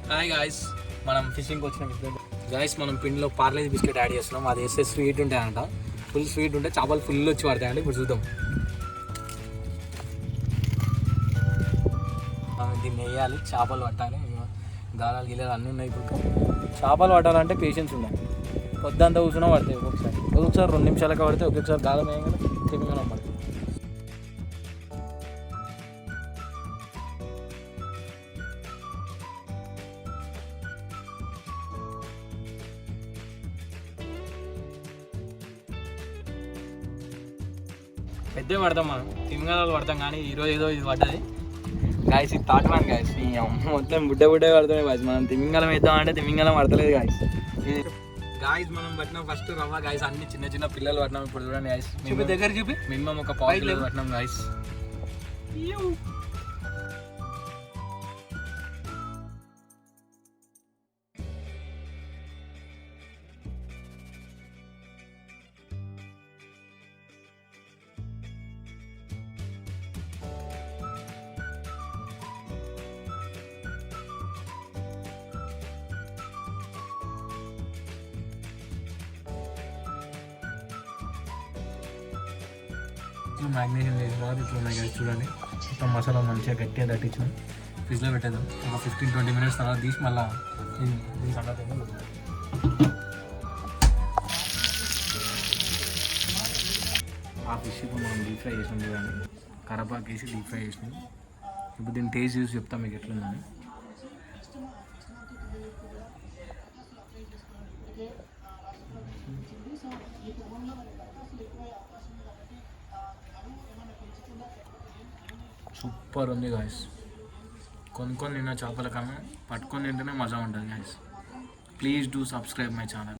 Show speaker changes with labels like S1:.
S1: Hi guys, మనం ఫిషింగ్కి వచ్చినాం. Guys మనం పిండిలో పార్లేజీ బిస్కెట్ యాడ్ చేస్తున్నాం. అది వేస్తే స్వీట్ ఉంటాయంట. ఫుల్ స్వీట్ ఉంటే చేపలు ఫుల్ వచ్చి పడతాయండి. ఇప్పుడు చూద్దాం. మనం దీన్ని వేయాలి, చేపలు పట్టాలి. గాలాలు గిలాలు అన్నీ ఉన్నాయి. ఇప్పుడు చేపలు పట్టాలంటే పేషెన్స్ ఉండాలి. పొద్దంతా కూర్చున్నా పడతాయి. ఒక్కొక్కసారి 2 నిమిషాలకి పడితే, ఒక్కొక్కసారి గాలం వేయగానే తిమ్మిగా పడుతుంది. పెద్ద పడతాం, మనం తిమింగలాలు పడతాం. కానీ ఈరోజు ఏదో ఇది పడ్డది గాయస్. ఇది తాకరాను గాయస్. మొత్తం బుడ్డే పడుతున్నాయి గాయస్. మనం తిమింగలం వేద్దాం అంటే తిమింగలం పడతలేదు గాయస్. గాయస్ మనం పట్టినాం ఫస్ట్ రవ్వ గాయస్. అన్ని చిన్న చిన్న పిల్లలు పట్టినాం. ఇప్పుడు చూడండి గాయస్, దగ్గర చూపి మినిమం ఒక 1 కిలో పట్టినాం గాయస్. మ్యాగ్నేషన్ చేసిన తర్వాత ఇట్లా ఉన్నాయి కదా చూడండి. మొత్తం మసాలా మంచిగా గట్టిగా తట్టించాం. ఫ్రిడ్జ్లో పెట్టేద్దాం. ఒక 15-20 మినిట్స్ తర్వాత తీసి మళ్ళీ దీని సంగతి ఆ ఫిష్ ఇప్పుడు మనం డీప్ ఫ్రై చేసినాం చూడండి. కరపాకు వేసి డీప్ ఫ్రై చేసినాం. ఇప్పుడు దీన్ని టేస్ట్ చూసి చెప్తాం మీకు ఎట్లుందని. సూపర్ ఉంది గాయస్. కొనుక్కొని తిన్న చేపల కన్నా పట్టుకొని తింటేనే మజా ఉంటుంది guys. Please do subscribe my channel.